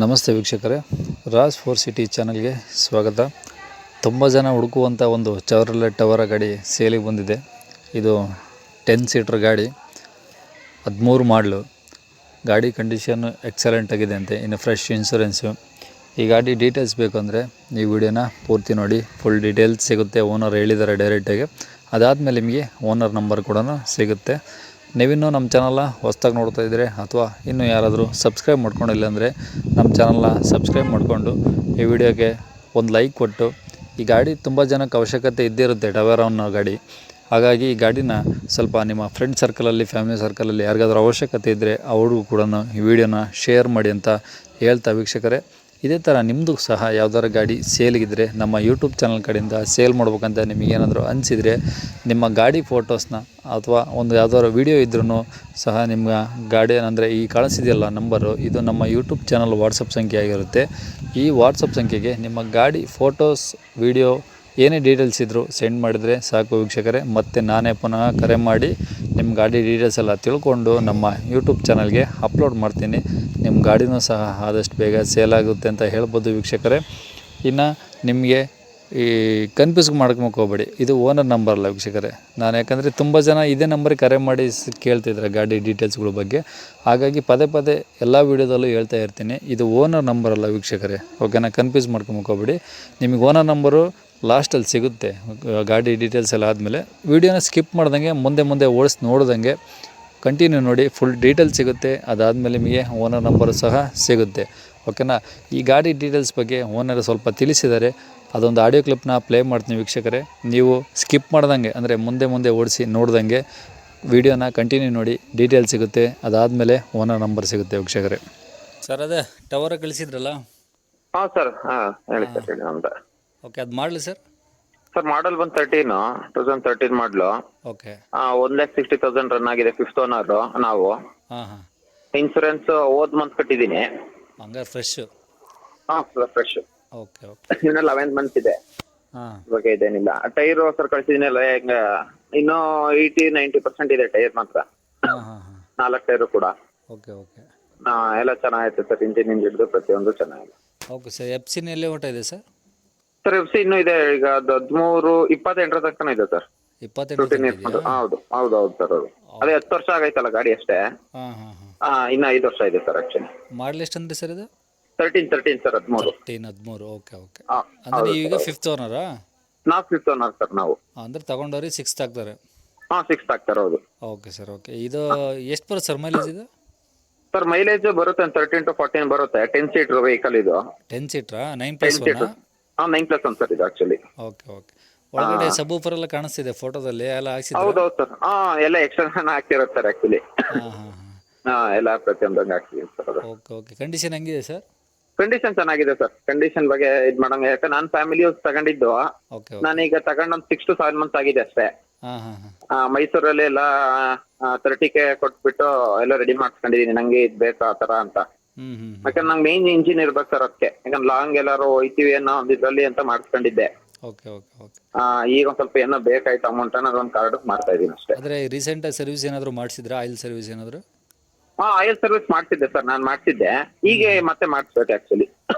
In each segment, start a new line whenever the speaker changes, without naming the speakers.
ನಮಸ್ತೆ ವೀಕ್ಷಕರೇ, Raj four city ಚಾನಲ್ಗೆ ಸ್ವಾಗತ. ತುಂಬ ಜನ ಹುಡುಕುವಂಥ ಒಂದು ಚಾವ್ರಲೆಟ್ ಟವರ ಗಾಡಿ ಸೇಲಿಗೆ ಬಂದಿದೆ. ಇದು 10 ಸೀಟ್ರ್ ಗಾಡಿ, 13 ಮಾಡಲು. ಗಾಡಿ ಕಂಡೀಷನ್ನು ಎಕ್ಸಲೆಂಟ್ ಆಗಿದೆ ಅಂತೆ, ಇನ್ನು ಫ್ರೆಶ್ ಇನ್ಶೂರೆನ್ಸು. ಈ ಗಾಡಿ ಡೀಟೇಲ್ಸ್ ಬೇಕು ಅಂದರೆ ಈ ವಿಡಿಯೋನ ಪೂರ್ತಿ ನೋಡಿ, ಫುಲ್ ಡೀಟೇಲ್ಸ್ ಸಿಗುತ್ತೆ. ಓನರ್ ಹೇಳಿದ್ದಾರೆ ಡೈರೆಕ್ಟಾಗಿ. ಅದಾದಮೇಲೆ ನಿಮಗೆ ಓನರ್ ನಂಬರ್ ಕೂಡ ಸಿಗುತ್ತೆ. ನೀವಿನ್ನೂ ನಮ್ಮ ಚಾನಲ್ನ ಹೊಸ್ದಾಗಿ ನೋಡ್ತಾ ಇದ್ದರೆ ಅಥವಾ ಇನ್ನೂ ಯಾರಾದರೂ ಸಬ್ಸ್ಕ್ರೈಬ್ ಮಾಡ್ಕೊಂಡಿಲ್ಲ ಅಂದರೆ ನಮ್ಮ ಚಾನಲ್ನ ಸಬ್ಸ್ಕ್ರೈಬ್ ಮಾಡಿಕೊಂಡು ಈ ವಿಡಿಯೋಗೆ ಒಂದು ಲೈಕ್ ಕೊಟ್ಟು. ಈ ಗಾಡಿ ತುಂಬ ಜನಕ್ಕೆ ಅವಶ್ಯಕತೆ ಇದ್ದೇ ಇರುತ್ತೆ, ಟವೇರಾ ಅನ್ನೋ ಗಾಡಿ. ಹಾಗಾಗಿ ಈ ಗಾಡಿನ ಸ್ವಲ್ಪ ನಿಮ್ಮ ಫ್ರೆಂಡ್ ಸರ್ಕಲಲ್ಲಿ, ಫ್ಯಾಮಿಲಿ ಸರ್ಕಲಲ್ಲಿ ಯಾರಿಗಾದ್ರೂ ಅವಶ್ಯಕತೆ ಇದ್ದರೆ ಅವ್ರಿಗೂ ಕೂಡ ಈ ವಿಡಿಯೋನ ಶೇರ್ ಮಾಡಿ ಅಂತ ಹೇಳ್ತಾ ವೀಕ್ಷಕರೇ, ಇದೇ ಥರ ನಿಮ್ಮದು ಸಹ ಯಾವ್ದಾರು ಗಾಡಿ ಸೇಲಿಗಿದ್ರೆ ನಮ್ಮ ಯೂಟ್ಯೂಬ್ ಚಾನಲ್ ಕಡೆಯಿಂದ ಸೇಲ್ ಮಾಡ್ಬೇಕಂತ ನಿಮಗೇನಾದರೂ ಅನಿಸಿದರೆ ನಿಮ್ಮ ಗಾಡಿ ಫೋಟೋಸ್ನ ಅಥವಾ ಒಂದು ಯಾವ್ದಾದ್ರು ವೀಡಿಯೋ ಇದ್ರೂ ಸಹ ನಿಮ್ಮ ಗಾಡಿ ಅಂದರೆ ಈ ಕಳಿಸಿದೆಯಲ್ಲ ನಂಬರು, ಇದು ನಮ್ಮ ಯೂಟ್ಯೂಬ್ ಚಾನಲ್ ವಾಟ್ಸಪ್ ಸಂಖ್ಯೆ ಆಗಿರುತ್ತೆ. ಈ ವಾಟ್ಸಪ್ ಸಂಖ್ಯೆಗೆ ನಿಮ್ಮ ಗಾಡಿ ಫೋಟೋಸ್, ವೀಡಿಯೋ ಏನೇ ಡೀಟೇಲ್ಸ್ ಇದ್ದರೂ ಸೆಂಡ್ ಮಾಡಿದರೆ ಸಾಕು ವೀಕ್ಷಕರೇ. ಮತ್ತು ನಾನೇ ಪುನಃ ಕರೆ ಮಾಡಿ ನಿಮ್ಮ ಗಾಡಿ ಡೀಟೇಲ್ಸ್ ಎಲ್ಲ ತಿಳ್ಕೊಂಡು ನಮ್ಮ ಯೂಟ್ಯೂಬ್ ಚಾನಲ್ಗೆ ಅಪ್ಲೋಡ್ ಮಾಡ್ತೀನಿ. ನಿಮ್ಮ ಗಾಡಿನೂ ಸಹ ಆದಷ್ಟು ಬೇಗ ಸೇಲ್ ಆಗುತ್ತೆ ಅಂತ ಹೇಳ್ಬೋದು ವೀಕ್ಷಕರೇ. ಇನ್ನು ನಿಮಗೆ ಈ ಕನ್ಫ್ಯೂಸ್ ಮಾಡ್ಕೊಳಕ್ಕೆ ಹೋಗಬೇಡಿ, ಇದು ಓನರ್ ನಂಬರ್ ಅಲ್ಲ ವೀಕ್ಷಕರೇ. ನಾನು ಯಾಕಂದರೆ ತುಂಬ ಜನ ಇದೇ ನಂಬರಿಗೆ ಕರೆ ಮಾಡಿ ಕೇಳ್ತಿದ್ದಾರೆ ಗಾಡಿ ಡೀಟೇಲ್ಸ್ಗಳ ಬಗ್ಗೆ. ಹಾಗಾಗಿ ಪದೇ ಪದೇ ಎಲ್ಲ ವೀಡಿಯೋದಲ್ಲೂ ಹೇಳ್ತಾ ಇರ್ತೀನಿ, ಇದು ಓನರ್ ನಂಬರ್ ಅಲ್ಲ ವೀಕ್ಷಕರೇ. ಓಕೆನಾ? ಕನ್ಫ್ಯೂಸ್ ಮಾಡ್ಕೊಳಕ್ಕೆ ಹೋಗಬೇಡಿ. ನಿಮಗೆ ಓನರ್ ನಂಬರು ಲಾಸ್ಟಲ್ಲಿ ಸಿಗುತ್ತೆ. ಗಾಡಿ ಡೀಟೇಲ್ಸ್ ಎಲ್ಲ ಆದಮೇಲೆ ವೀಡಿಯೋನ ಸ್ಕಿಪ್ ಮಾಡ್ದಂಗೆ ಮುಂದೆ ಓಡಿಸಿ ನೋಡ್ದಂಗೆ ಕಂಟಿನ್ಯೂ ನೋಡಿ, ಫುಲ್ ಡೀಟೇಲ್ಸ್ ಸಿಗುತ್ತೆ. ಅದಾದಮೇಲೆ ನಿಮಗೆ ಓನರ್ ನಂಬರು ಸಹ ಸಿಗುತ್ತೆ. ಓಕೆನಾ? ಈ ಗಾಡಿ ಡೀಟೇಲ್ಸ್ ಬಗ್ಗೆ ಓನರ್ ಸ್ವಲ್ಪ ತಿಳಿಸಿದ್ದಾರೆ. ಅದೊಂದು ಆಡಿಯೋ ಕ್ಲಿಪ್ನ ಪ್ಲೇ ಮಾಡ್ತೀನಿ ವೀಕ್ಷಕರೇ. ನೀವು ಸ್ಕಿಪ್ ಮಾಡ್ದಂಗೆ ಅಂದರೆ ಮುಂದೆ ಓಡಿಸಿ ನೋಡ್ದಂಗೆ ವೀಡಿಯೋನ ಕಂಟಿನ್ಯೂ ನೋಡಿ, ಡೀಟೇಲ್ಸ್ ಸಿಗುತ್ತೆ. ಅದಾದಮೇಲೆ ಓನರ್ ನಂಬರ್ ಸಿಗುತ್ತೆ ವೀಕ್ಷಕರೇ. ಸರ್, ಅದೇ ಟವರ ಕಳಿಸಿದ್ರಲ್ಲ?
ಹಾಂ ಸರ್, ಹೇಳಿ ಸರ್, ಹೇಳಿ ಅಂತ.
ಓಕೆ, ಅದು ಮಾಡಲಿ ಸರ್.
ಸರ್, ಮಾಡಲ್ ಬಂದು 2013 ಮಾಡಲು.
ಓಕೆ.
1,60,000 ರನ್ ಆಗಿದೆ. 5th ಓನರ್ ನಾವು.
ಹಾಂ.
ಇನ್ಸೂರೆನ್ಸ್ ಹೋದ್ ಮಂತ್ ಕಟ್ಟಿದ್ದೀನಿ.
ಹಂಗಾರೆ ಫ್ರೆಶ್?
ಹಾಂ, ಫ್ರೆಶ್.
ಓಕೆ.
ಇನ್ನು 11 ಮಂತ್ ಇದೆ.
ಹಾಂ.
ಇವಾಗ ಇದೇನಿಲ್ಲ. ಟೈರು ಸರ್ ಕಳಿಸಿದ್ದೀನಲ್ಲ, ಇನ್ನೂ 80-90% ಇದೆ ಟೈರ್ ಮಾತ್ರ.
ಹಾಂ.
4 ಟೈರು ಕೂಡ.
ಓಕೆ.
ಎಲ್ಲ ಚೆನ್ನಾಗೈತೆ ಸರ್. ಇಂಜಿನ್ ಹಿಡಿದು ಪ್ರತಿಯೊಂದು ಚೆನ್ನಾಗಿದೆ.
Okay sir. ಎಫ್ಸಿನ ಎಲ್ಲಿ ಹೊಟ್ಟ ಇದೆ ಸರ್?
ಸರ್, ಎಫ್ಸಿ ಇನ್ನೂ ಇದೆ. ಈಗ ಅದು 28 ತನಕ ಇದೆ ಸರ್.
28?
ಹೌದು ಸರ್. ಅದು ಅದೇ 10 ವರ್ಷ ಆಗೈತಲ್ಲ ಗಾಡಿ ಅಷ್ಟೇ.
ಹಾಂ.
ಇನ್ನ 5 ವರ್ಷ ಇದೆ ಸರ್ ಆಕ್ಚುಲಿ.
ಮಾಡಲ್ ಎಷ್ಟು ಅಂದ್ರಿ ಸರ್ ಇದು?
13 ಸರ್.
13. ಓಕೆ. ಅಂದ್ರೆ ಈಗ 5th ಓನರಾ?
ನಾವು 5th ಓನರ್ ಸರ್ ನಾವು.
ಅಂದ್ರೆ ತಗೊಂಡವ್ರಿ 6th ಆಗ್ತಾರೆ?
6th ಆಗ್ತಾರೆ, ಹೌದು.
Okay sir. ಓಕೆ. ಇದು ಎಷ್ಟು ಬರುತ್ತೆ ಸರ್ ಮೈಲೇಜ್ ಇದು?
ಸರ್, ಮೈಲೇಜ್ ಬರುತ್ತೆ 13 to 14 ಬರುತ್ತೆ. 10 ಸೀಟರ್ ವೆಹಿಕಲ್ ಇದು.
10 ಸೀಟ್ರಾ? 9+1?
9+1 ಸರ್ ಇದು ಆಕ್ಚುಲಿ.
ಓಕೆ. ಒಳಗಡೆ ಸಬ್ ಎಲ್ಲ ಕಾಣಿಸ್ತಿದೆ ಫೋಟೋದಲ್ಲಿ, ಎಲ್ಲ ಹಾಕ್ಸಿದ್ರೆ?
ಹೌದು ಸರ್. ಎಲ್ಲ ಎಕ್ಸ್ಟರ್ನಲ್ ಹಾಕ್ತಿರುತ್ತೆ ಸರ್ ಆಕ್ಚುಲಿ. ಎಲ್ಲ ಪ್ರತಿಯೊಂದಂಗೆ ಹಾಕ್ತಿದೆ ಸರ್ ಅದು.
ಓಕೆ. ಕಂಡೀಷನ್ ಹೆಂಗಿದೆ ಸರ್?
ಕಂಡೀಷನ್ ಚೆನ್ನಾಗಿದೆ ಸರ್. ಕಂಡೀಷನ್ ಬಗ್ಗೆ ಇದು ಮಾಡಂಗೆ, ಯಾಕಂದ್ರೆ ನಾನು ಫ್ಯಾಮಿಲಿ ತಗೊಂಡಿದ್ದು. ನಾನೀಗ ತಗೊಂಡು ಒಂದು 6 to 7 ಮಂತ್ಸ್ ಆಗಿದೆ ಅಷ್ಟೇ. ಮೈಸೂರಲ್ಲಿ ಎಲ್ಲ 30K ಕೊಟ್ಬಿಟ್ಟು ಎಲ್ಲ ರೆಡಿ ಮಾಡ್ಕೊಂಡಿದೀನಿ. ನಂಗೆ ಇದು ಬೇಕಾ ಆ ತರ ಅಂತ. ಯಾಕಂದ್ರೆ ನಂಗೆ ಮೇನ್ ಇಂಜಿನ್ ಇರ್ಬೇಕು ಸರ್ ಅದಕ್ಕೆ. ಯಾಕಂದ್ರೆ ಲಾಂಗ್ ಎಲ್ಲಾರು ಹೋಯ್ತೀವಿ ಅನ್ನೋ ಒಂದು ಇದ್ರಲ್ಲಿ ಅಂತ ಮಾಡಿಸ್ಕೊಂಡಿದ್ದೆ. ಈಗ ಒಂದ್ ಸ್ವಲ್ಪ ಏನೋ ಬೇಕಾಯ್ತು ಅಮೌಂಟ್ ಅನ್ನೋದು ಒಂದು ಕಾರ್ಡ್ ಮಾಡ್ತಾ ಇದೀನಿ ಅಷ್ಟೇ.
ಅಂದ್ರೆ ರೀಸೆಂಟ್ ಸರ್ವಿಸ್ ಏನಾದ್ರು ಮಾಡಿಸಿದ್ರ? ಆಯಿಲ್ ಸರ್ವಿಸ್ ಏನಾದ್ರು?
ಆಯಿಲ್ ಸರ್ವಿಸ್ ಮಾಡ್ತಿದ್ದೆ ಸರ್, ನಾನು ಮಾಡ್ತಿದ್ದೆ. ಈಗ ಮತ್ತೆ ಮಾಡಿಸ್ಬೇಕು ಆಕ್ಚುಲಿ.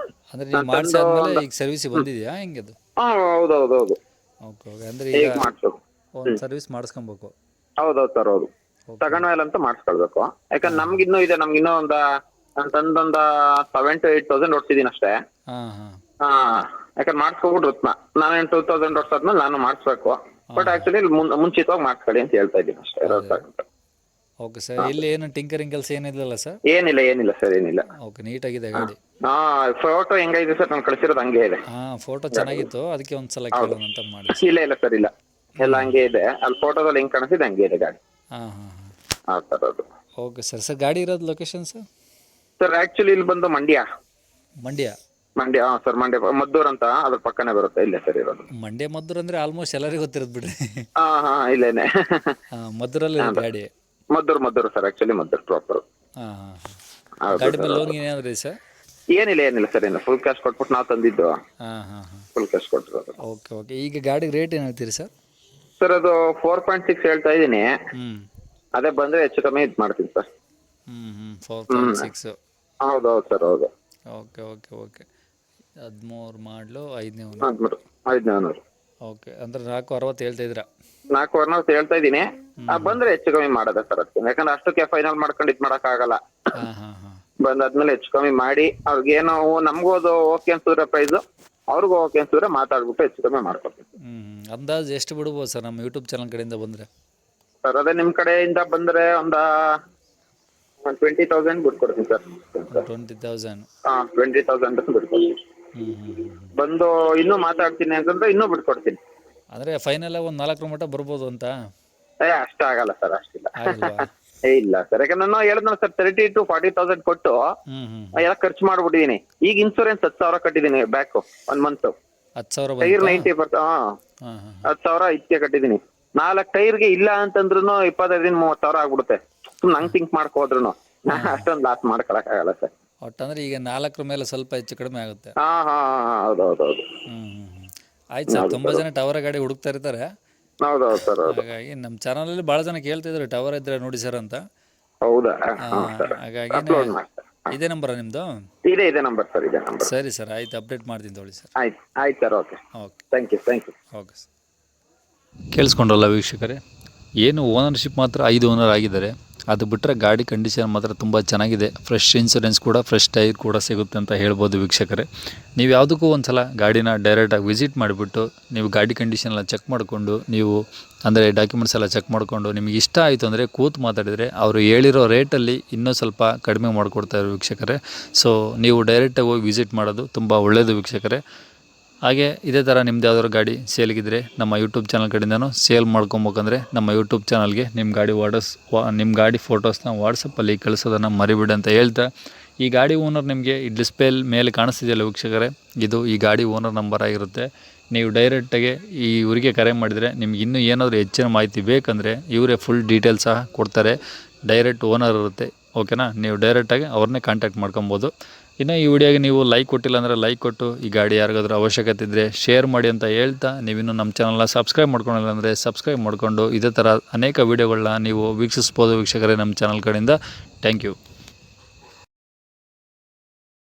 ಅಂದ್ರೆ ನೀವು ಮಾಡಿಸಾದ್ಮೇಲೆ ಈಗ ಸರ್ವಿಸ್ ಬಂದಿದ್ಯಾ ಹೆಂಗೆ ಅದು?
ಹೌದು.
ಓಕೆ. ಅಂದ್ರೆ ಈಗ
ಮಾಡಿಸ್ಬೇಕು,
ಒಂದು ಸರ್ವಿಸ್ ಮಾಡಿಸ್ಕೊಬೇಕು.
ಹೌದು ಸರ್. ಹೌದು, ತಗೊಂಡ್ಮೇಲೆ ಅಂತ ಮಾಡಿಸ್ಕೊಳ್ಬೇಕು. ಯಾಕಂದ್ರೆ ನಮ್ಗಿನ್ನೂ ಇದೆ. ನಮ್ಗಿನ್ನೂ ನಾನು ತಂದೊಂದು 7,000 to 8,000 ಓಡಿಸಿದೀನಿ ಅಷ್ಟೇ. ಯಾಕಂದ್ರೆ ಮಾಡಿಸ್ಕೊಬಿಟ್ರು. ನಾನು 2,000 ಓಡಿಸಾದ್ಮೇಲೆ ನಾನು ಮಾಡಿಸ್ಬೇಕು. ಬಟ್ ಆಕ್ಚುಲಿ ಮುಂಚಿತವಾಗಿ ಮಾಡಿಸ್ಕೊಳ್ಳಿ ಅಂತ ಹೇಳ್ತಾ ಇದ್ದೀನಿ ಅಷ್ಟೇ.
Okay sir. ಇಲ್ಲಿ ಏನು ಟಿಂಕರಿಂಗ್ ಕೆಲಸ ಏನಿಲ್ಲ ಸರ್?
ಏನಿಲ್ಲ ಸರ್, ಏನಿಲ್ಲ.
ಓಕೆ. ನೀಟಾಗಿದೆ ಗಾಡಿ.
ಫೋಟೋ ಹೆಂಗಿದೆ ಸರ್? ನಾನು ಕಳಿಸಿರೋದು ಹಂಗೆ ಇದೆ.
ಫೋಟೋ ಚೆನ್ನಾಗಿತ್ತು, ಅದಕ್ಕೆ ಒಂದ್ಸಲ ಕೇಳೋಣ ಅಂತ ಮಾಡಿ.
ಇಲ್ಲ ಸರ್, ಇಲ್ಲ. ಎಲ್ಲ ಹಂಗೆ ಇದೆ. ಅಲ್ಲಿ ಫೋಟೋದಲ್ಲಿ ಹೆಂಗ್ ಕಾಣಿಸಿದೆ ಹಂಗೆ ಇದೆ ಗಾಡಿ. ಸರ್ ಅದು.
Okay sir. ಗಾಡಿ ಇರೋದು ಲೊಕೇಶನ್ ಸರ್?
ಸರ್, ಆಕ್ಚುಲಿ ಇಲ್ಲಿ ಬಂದು ಮಂಡ್ಯ ಸರ್. ಮಂಡ್ಯ ಮದ್ದೂರ್ ಅಂತ ಅದ್ರ ಪಕ್ಕನೇ ಬರುತ್ತೆ. ಇಲ್ಲೇ ಸರ್ ಇರೋದು.
ಮಂಡ್ಯ ಮದ್ದೂರ್ ಅಂದ್ರೆ ಆಲ್ಮೋಸ್ಟ್ ಎಲ್ಲರಿಗೂ ಗೊತ್ತಿರೋದು ಬಿಡ್ರಿ.
ಇಲ್ಲೇನೆ.
ಮದ್ದೂರಲ್ಲಿ ಗಾಡಿ?
Maddur sir. Actually Maddur proper.
ಗಾಡಿ ಮೇಲೆ ಲೋನ್ ಏನಾದ್ರಿ ಸರ್?
ಏನಿಲ್ಲ ಸರ್. ಫುಲ್ ಕ್ಯಾಶ್ ಕೊಟ್ಬಿಟ್ಟು ನಾವು ತಂದಿದ್ದು. ಫುಲ್ ಕ್ಯಾಶ್ ಕೊಟ್ಟಿರೋದು.
ಓಕೆ. ಈಗ ಗಾಡಿ ರೇಟ್ ಏನ್ ಹೇಳ್ತೀರಿ ಸರ್?
ಸರ್, ಅದು 4.6 ಹೇಳ್ತಾ ಇದೀನಿ. ಅದೇ ಬಂದ್ರೆ ಹೆಚ್ಚು ಕಮ್ಮಿ ಇದು ಮಾಡ್ತೀನಿ ಸರ್.
4.6.
ಹೌದು ಸರ್. ಹೌದು.
ಓಕೆ ಓಕೆ ಓಕೆ 13 ಮಾಡಲು 5ನೇ ಓನರ್.
5,900.
ಓಕೆ ಅಂದರೆ 460 ಹೇಳ್ತಾ ಇದ್ದೀರಾ?
4,900 ಹೇಳ್ತಾ ಇದ್ದೀನಿ. ಬಂದ್ರೆ ಹೆಚ್ಚು ಕಮ್ಮಿ ಮಾಡೋದ ಸರ್ ಅದಕ್ಕೆ, ಯಾಕಂದ್ರೆ ಅಷ್ಟಕ್ಕೆ ಫೈನಲ್ ಮಾಡ್ಕೊಂಡು ಇದ್ ಮಾಡಕ್ ಆಗಲ್ಲ.
ಹಾಂ ಹಾಂ ಹಾಂ
ಬಂದಾದ್ಮೇಲೆ ಹೆಚ್ಚು ಕಮ್ಮಿ ಮಾಡಿ ಅವ್ರಿಗೇನೋ ನಮ್ಗೂ ಅದು ಓಕೆ ಅನ್ಸಿದ್ರೆ ಪ್ರೈಸ್, ಅವ್ರಿಗೂ ಓಕೆ ಅನ್ಸಿದ್ರೆ ಮಾತಾಡ್ಬಿಟ್ಟು ಹೆಚ್ಚು ಕಮ್ಮಿ ಮಾಡ್ಕೊಡ್ತೀನಿ
ಅಂದಾಜು ಎಷ್ಟು ಬಿಡ್ಬೋದು ಸರ್ ನಮ್ಮ ಯೂಟ್ಯೂಬ್ ಚಾನಲ್ ಕಡೆಯಿಂದ ಬಂದರೆ?
ಸರ್ ಅದೇ ನಿಮ್ ಕಡೆಯಿಂದ ಬಂದ್ರೆ ಒಂದು 20,000 ಬಿಟ್ಕೊಡ್ತೀನಿ ಸರ್.
20,000.
20,000 ಬಿಟ್ಕೊಡ್ತೀನಿ. ಬಂದು ಇನ್ನೂ ಮಾತಾಡ್ತೀನಿ ಅಂತಂದ್ರೆ ಇನ್ನೂ ಬಿಟ್ಕೊಡ್ತೀನಿ.
ಅಂದರೆ ಫೈನಲ್ ಒಂದು 4 ಮಟ್ಟ ಬರ್ಬೋದು ಅಂತ?
ಅಷ್ಟಾಗಲ್ಲ ಸರ್, ಅಷ್ಟಿಲ್ಲ.
ಆಗಿಲ್ವಾ?
ಇಲ್ಲ ಸರ್, ಯಾಕಂದ್ರೆ ನಾನು ಹೇಳಿದ್ನಲ್ಲ ಸರ್ 30,000 to 40,000 ಕೊಟ್ಟು ಎಲ್ಲ ಖರ್ಚು ಮಾಡ್ಬಿಟ್ಟಿದೀನಿ. ಈಗ ಇನ್ಸೂರೆನ್ಸ್ 10,000 ಕಟ್ಟಿದೀನಿ ಬ್ಯಾಕ್ 1 month.
10,000
ಟೈರ್ 90%. 10,000 ಇದಕ್ಕೆ ಕಟ್ಟಿದೀನಿ. 4 ಟೈರ್ಗೆ ಇಲ್ಲ ಅಂತಂದ್ರು 25,000-30,000 ಆಗ್ಬಿಡುತ್ತೆ. ಸುಮ್ನೆ ನಂಗೆ ಥಿಂಕ್ ಮಾಡ್ಕೋದ್ರು ಅಷ್ಟೊಂದು ಲಾಸ್ ಮಾಡ್ಕೊಳಕ್ ಆಗಲ್ಲ ಸರ್.
ಒಟ್ಟಂದ್ರೆ ಈಗ 4 ಮೇಲೆ ಸ್ವಲ್ಪ ಹೆಚ್ಚು ಕಡಿಮೆ ಆಗುತ್ತೆ.
ಹೌದೌದು.
ಆಯ್ತು ಸರ್, ತುಂಬ ಜನ ಟವರ್ ಗಾಡಿ ಹುಡುಕ್ತಾ ಇರ್ತಾರೆ.
ಹೌದೌದು ಸರ್.
ಹಾಗಾಗಿ ನಮ್ಮ ಚಾನಲಲ್ಲಿ ಭಾಳ ಜನ ಕೇಳ್ತಿದ್ರು ಟವರ್ ಇದ್ರೆ ನೋಡಿ ಸರ್ ಅಂತ.
ಹೌದಾ?
ಹಾಗಾಗಿ ಇದೇ ನಂಬರಾ ನಿಮ್ಮದು?
ಇದೇ ನಂಬರ್ ಸರ್, ಇದೇ ನಂಬರ್.
ಸರಿ ಸರ್, ಆಯ್ತು, ಅಪ್ಡೇಟ್ ಮಾಡ್ತೀನಿ ತೊಗೊಳ್ಳಿ ಸರ್.
ಆಯ್ತು sir. Okay
okay,
thank you.
Okay sir. ಕೇಳಿಸ್ಕೊಂಡ್ರಲ್ಲ ವೀಕ್ಷಕರೇ, ಏನು ಓನರ್ಶಿಪ್ ಮಾತ್ರ 5 ಓನರ್ ಆಗಿದ್ದಾರೆ. ಅದು ಬಿಟ್ಟರೆ ಗಾಡಿ ಕಂಡೀಷನ್ ಮಾತ್ರ ತುಂಬ ಚೆನ್ನಾಗಿದೆ. ಫ್ರೆಶ್ ಇನ್ಸೂರೆನ್ಸ್ ಕೂಡ, ಫ್ರೆಶ್ ಟೈರ್ ಕೂಡ ಸಿಗುತ್ತೆ ಅಂತ ಹೇಳ್ಬೋದು ವೀಕ್ಷಕರೇ. ನೀವು ಯಾವುದಕ್ಕೂ ಒಂದು ಸಲ ಗಾಡಿನ ಡೈರೆಕ್ಟಾಗಿ ವಿಸಿಟ್ ಮಾಡಿಬಿಟ್ಟು ನೀವು ಗಾಡಿ ಕಂಡೀಷನ್ ಎಲ್ಲ ಚೆಕ್ ಮಾಡಿಕೊಂಡು, ನೀವು ಅಂದರೆ ಡಾಕ್ಯುಮೆಂಟ್ಸ್ ಎಲ್ಲ ಚೆಕ್ ಮಾಡಿಕೊಂಡು ನಿಮಗೆ ಇಷ್ಟ ಆಯಿತು ಅಂದರೆ ಕೂತು ಮಾತಾಡಿದರೆ ಅವರು ಹೇಳಿರೋ ರೇಟಲ್ಲಿ ಇನ್ನೂ ಸ್ವಲ್ಪ ಕಡಿಮೆ ಮಾಡಿಕೊಡ್ತಾರೆ ವೀಕ್ಷಕರೇ. ಸೊ ನೀವು ಡೈರೆಕ್ಟಾಗಿ ಹೋಗಿ ವಿಸಿಟ್ ಮಾಡೋದು ತುಂಬ ಒಳ್ಳೆಯದು ವೀಕ್ಷಕರೇ. ಹಾಗೆ ಇದೇ ಥರ ನಿಮ್ದು ಯಾವ್ದಾದ್ರು ಗಾಡಿ ಸೇಲ್ಗಿದ್ರೆ ನಮ್ಮ ಯೂಟ್ಯೂಬ್ ಚಾನಲ್ ಕಡೆಯಿಂದನೂ ಸೇಲ್ ಮಾಡ್ಕೊಬೇಕಂದ್ರೆ ನಮ್ಮ ಯೂಟ್ಯೂಬ್ ಚಾನಲ್ಗೆ ನಿಮ್ಮ ಗಾಡಿ ಫೋಟೋಸ್ನ ವಾಟ್ಸಪ್ಪಲ್ಲಿ ಕಳಿಸೋದನ್ನು ಮರಿಬಿಡಿ ಅಂತ ಹೇಳ್ತಾ, ಈ ಗಾಡಿ ಓನರ್ ನಿಮಗೆ ಈ ಡಿಸ್ಪ್ಲೇ ಮೇಲೆ ಕಾಣಿಸ್ತಿದೆಯಲ್ಲ ವೀಕ್ಷಕರೇ, ಇದು ಈ ಗಾಡಿ ಓನರ್ ನಂಬರ್ ಆಗಿರುತ್ತೆ. ನೀವು ಡೈರೆಕ್ಟಾಗಿ ಈ ಊರಿಗೆ ಕರೆ ಮಾಡಿದರೆ ನಿಮ್ಗೆ ಇನ್ನೂ ಏನಾದರೂ ಹೆಚ್ಚಿನ ಮಾಹಿತಿ ಬೇಕಂದರೆ ಇವರೇ ಫುಲ್ ಡೀಟೇಲ್ಸ್ ಸಹ ಕೊಡ್ತಾರೆ. ಡೈರೆಕ್ಟ್ ಓನರ್ ಇರುತ್ತೆ, ಓಕೆನಾ? ನೀವು ಡೈರೆಕ್ಟಾಗಿ ಅವ್ರನ್ನೇ ಕಾಂಟ್ಯಾಕ್ಟ್ ಮಾಡ್ಕೊಬೋದು. ಇನ್ನು ಈ ವಿಡಿಯೋಗೆ ನೀವು ಲೈಕ್ ಕೊಟ್ಟಿಲ್ಲ ಅಂದರೆ ಲೈಕ್ ಕೊಟ್ಟು ಈ ಗಾಡಿ ಯಾರಿಗಾದ್ರೂ ಅವಶ್ಯಕತೆ ಇದ್ದರೆ ಶೇರ್ ಮಾಡಿ ಅಂತ ಹೇಳ್ತಾ, ನೀವಿನ್ನೂ ನಮ್ಮ ಚಾನಲ್ನ ಸಬ್ಸ್ಕ್ರೈಬ್ ಮಾಡ್ಕೊಂಡಿಲ್ಲ ಅಂದರೆ ಸಬ್ಸ್ಕ್ರೈಬ್ ಮಾಡಿಕೊಂಡು ಇದೇ ಥರ ಅನೇಕ ವೀಡಿಯೋಗಳನ್ನ ನೀವು ವೀಕ್ಷಿಸ್ಬೋದು ವೀಕ್ಷಕರೇ ನಮ್ಮ ಚಾನಲ್ ಕಡೆಯಿಂದ. Thank you.